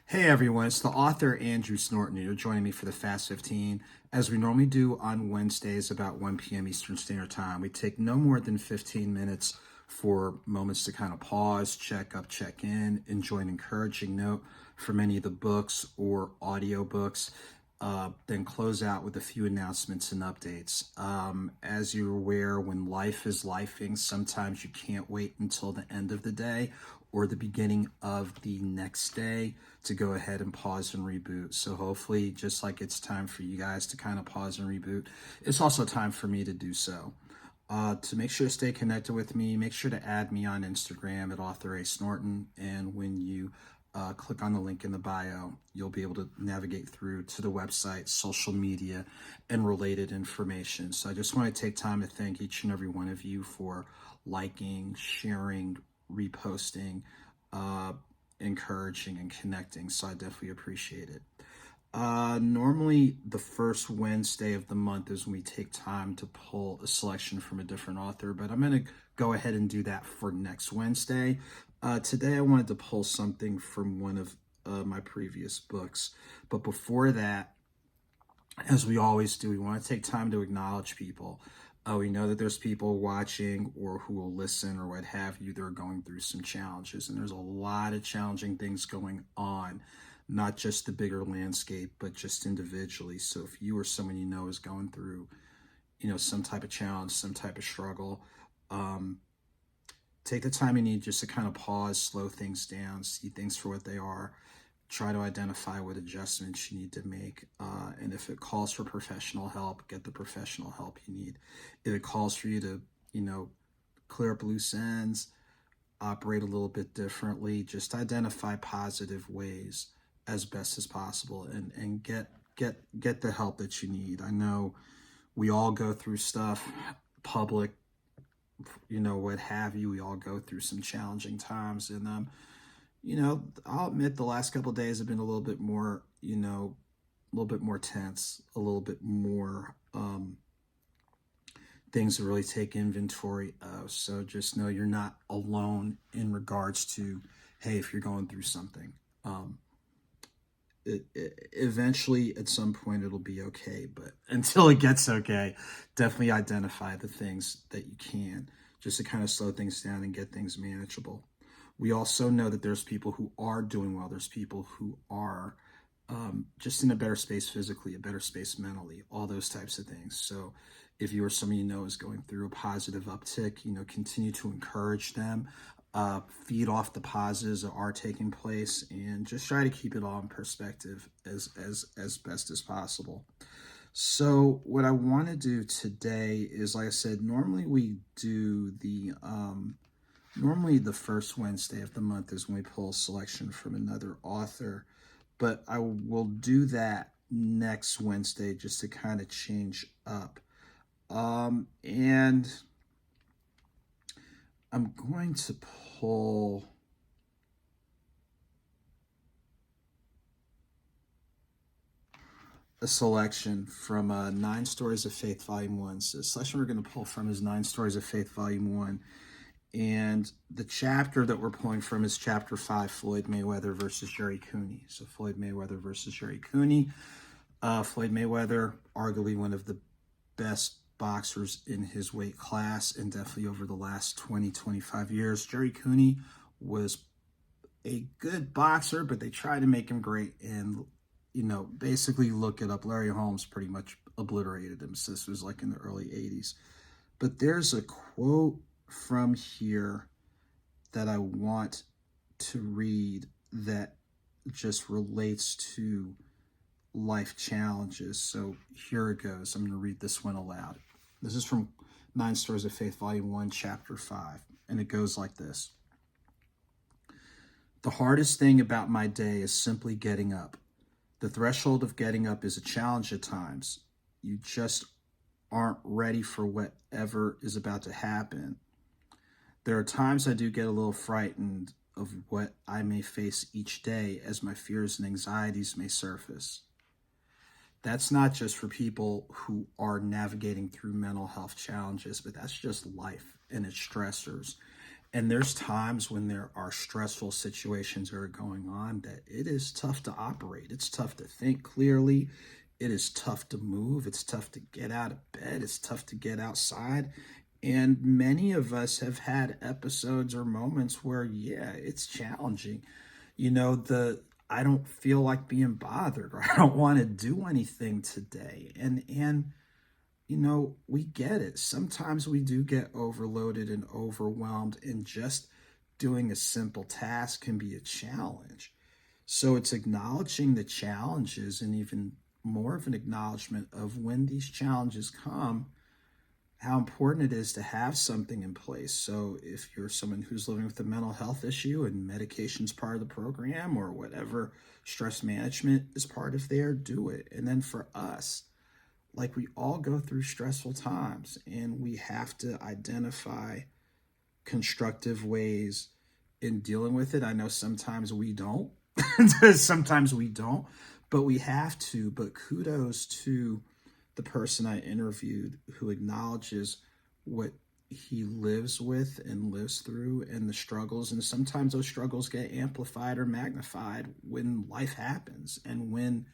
Hey everyone, it's the author AuthorASnorton. You're joining me for the Fast 15, as we normally do on Wednesdays about 1 p.m. Eastern Standard Time. We take no more than 15 minutes for moments to kind of pause, check up, check in, enjoy an encouraging note from any of the books or audiobooks, then close out with a few announcements and updates. As you're aware, when life is lifing, sometimes you can't wait until the end of the day or the beginning of the next day to go ahead and pause and reboot. So hopefully, just like it's time for you guys to kind of pause and reboot, it's also time for me to do so. To make sure to stay connected with me, make sure to add me on Instagram at AuthorASnorton. And when you click on the link in the bio, you'll be able to navigate through to the website, social media, and related information. So I just want to take time to thank each and every one of you for liking, sharing, reposting, encouraging, and connecting. So I definitely appreciate it. Normally, the first Wednesday of the month is when we take time to pull a selection from a different author, but I'm going to go ahead and do that for next Wednesday. Today, I wanted to pull something from one of my previous books. But before that, as we always do, we want to take time to acknowledge people. We know that there's people watching or who will listen or what have you that are going through some challenges. And there's a lot of challenging things going on, not just the bigger landscape, but just individually. So if you or someone you know is going through, some type of challenge, some type of struggle, take the time you need just to kind of pause, slow things down, see things for what they are, try to identify what adjustments you need to make. And if it calls for professional help, get the professional help you need. If it calls for you to, clear up loose ends, operate a little bit differently, just identify positive ways as best as possible and get the help that you need. I know we all go through stuff, public, what have you. We all go through some challenging times, and I'll admit the last couple of days have been a little bit more, a little bit more tense, a little bit more things to really take inventory of. So just know you're not alone in regards to, hey, if you're going through something. Eventually, at some point, it'll be okay. But until it gets okay, definitely identify the things that you can, just to kind of slow things down and get things manageable. We also know that there's people who are doing well. There's people who are just in a better space physically, a better space mentally, all those types of things. So if you or someone you know is going through a positive uptick, continue to encourage them, feed off the pauses that are taking place, and just try to keep it all in perspective as best as possible. So what I want to do today is, like I said, normally we do normally the first Wednesday of the month is when we pull a selection from another author, but I will do that next Wednesday just to kind of change up. And I'm going to pull a selection from 9 Stories of Faith, Volume 1. So the selection we're going to pull from is 9 Stories of Faith, Volume 1. And the chapter that we're pulling from is Chapter 5, Floyd Mayweather versus Jerry Cooney. So Floyd Mayweather versus Jerry Cooney. Floyd Mayweather, arguably one of the best boxers in his weight class, and definitely over the last 20-25 years. Jerry Cooney was a good boxer, but they tried to make him great, and basically look it up. Larry Holmes pretty much obliterated him. So this was like in the early 80s. But there's a quote from here that I want to read that just relates to life challenges. So here it goes. I'm going to read this one aloud. This is from 9 Stories of Faith, Volume 1, Chapter 5. And it goes like this. The hardest thing about my day is simply getting up. The threshold of getting up is a challenge at times. You just aren't ready for whatever is about to happen. There are times I do get a little frightened of what I may face each day as my fears and anxieties may surface. That's not just for people who are navigating through mental health challenges, but that's just life and its stressors. And there's times when there are stressful situations that are going on that it is tough to operate. It's tough to think clearly. It is tough to move. It's tough to get out of bed. It's tough to get outside. And many of us have had episodes or moments where, yeah, it's challenging. I don't feel like being bothered, or I don't want to do anything today. And we get it. Sometimes we do get overloaded and overwhelmed, and just doing a simple task can be a challenge. So it's acknowledging the challenges, and even more of an acknowledgement of when these challenges come, how important it is to have something in place. So if you're someone who's living with a mental health issue and medication's part of the program, or whatever, stress management is part of there, do it. And then for us, like, we all go through stressful times, and we have to identify constructive ways in dealing with it. I know sometimes we don't. Sometimes we don't, but we have to. But kudos to the person I interviewed who acknowledges what he lives with and lives through, and the struggles. And sometimes those struggles get amplified or magnified when life happens, and when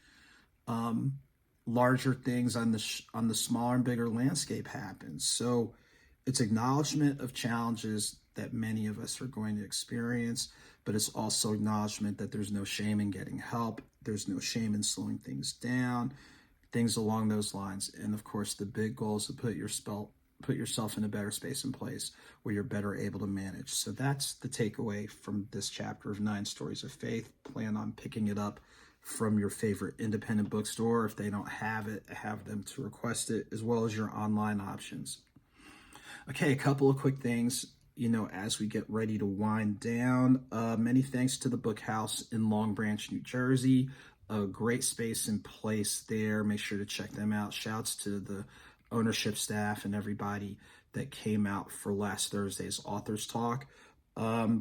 larger things on the smaller and bigger landscape happens. So it's acknowledgement of challenges that many of us are going to experience, but it's also acknowledgement that there's no shame in getting help. There's no shame in slowing things down, things along those lines. And of course, the big goal is to put yourself in a better space and place where you're better able to manage. So that's the takeaway from this chapter of 9 Stories of Faith. Plan on picking it up from your favorite independent bookstore. If they don't have it, have them to request it, as well as your online options. Okay, a couple of quick things, as we get ready to wind down. Many thanks to the Book House in Long Branch, New Jersey. A great space and place there. Make sure to check them out. Shouts to the ownership staff and everybody that came out for last Thursday's Authors Talk.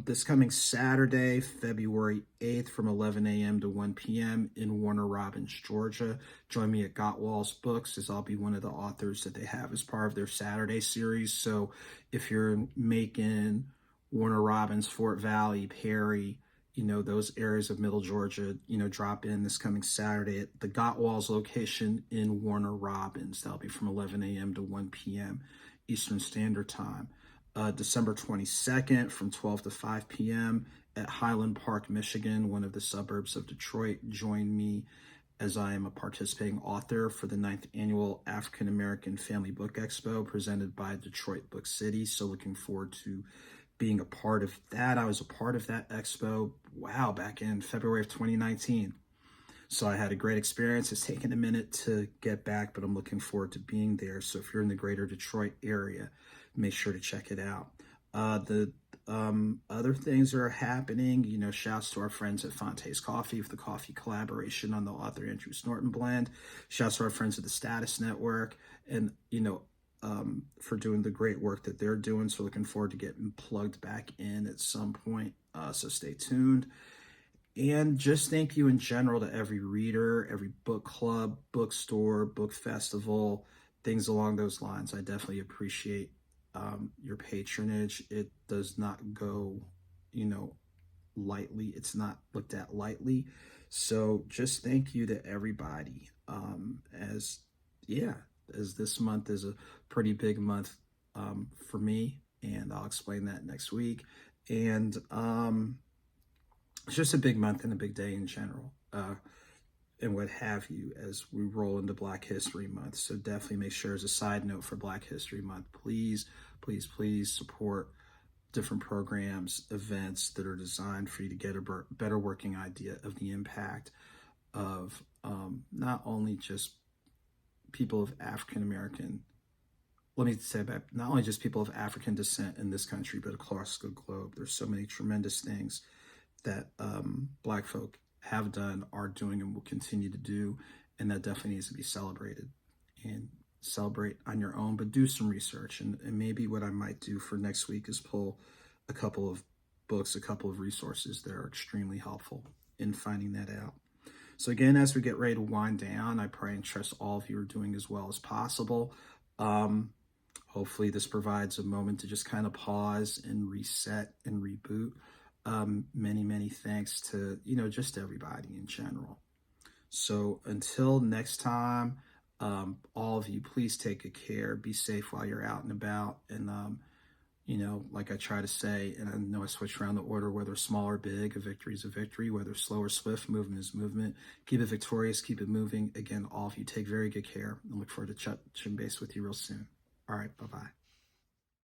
This coming Saturday, February 8th, from 11 a.m. to 1 p.m. in Warner Robins, Georgia. Join me at Gottwalls Books, as I'll be one of the authors that they have as part of their Saturday series. So if you're in Macon, Warner Robins, Fort Valley, Perry, those areas of Middle Georgia, drop in this coming Saturday at the Gottwalls location in Warner Robins. That'll be from 11 a.m. to 1 p.m. Eastern Standard Time. December 22nd from 12 to 5 p.m. at Highland Park, Michigan, one of the suburbs of Detroit. Join me as I am a participating author for the 9th Annual African American Family Book Expo presented by Detroit Book City. So looking forward to being a part of that. I was a part of that expo, back in February of 2019. So I had a great experience. It's taken a minute to get back, but I'm looking forward to being there. So if you're in the greater Detroit area, make sure to check it out. The other things that are happening, shouts to our friends at Fonte's Coffee for the coffee collaboration on the AuthorASnorton blend. Shouts to our friends at the Status Network, and, for doing the great work that they're doing. So looking forward to getting plugged back in at some point. So stay tuned. And just thank you in general to every reader, every book club, bookstore, book festival, things along those lines. I definitely appreciate your patronage. It does not go, lightly. It's not looked at lightly. So just thank you to everybody. As this month is a pretty big month for me, and I'll explain that next week. And it's just a big month and a big day in general, and what have you, as we roll into Black History Month. So definitely make sure, as a side note for Black History Month, please, please, please support different programs, events that are designed for you to get a better working idea of the impact of not only just people of African American, not only just people of African descent in this country, but across the globe. There's so many tremendous things that Black folk have done, are doing, and will continue to do, and that definitely needs to be celebrated. And celebrate on your own, but do some research. And maybe what I might do for next week is pull a couple of books, a couple of resources that are extremely helpful in finding that out. So again, as we get ready to wind down, I pray and trust all of you are doing as well as possible. Hopefully this provides a moment to just kind of pause and reset and reboot. Many thanks to, just everybody in general. So until next time, all of you, please take good care. Be safe while you're out and about. And, like I try to say, and I know I switch around the order, whether small or big, a victory is a victory. Whether slow or swift, movement is movement. Keep it victorious, keep it moving. Again, all of you take very good care. I look forward to touching base with you real soon. All right, bye-bye.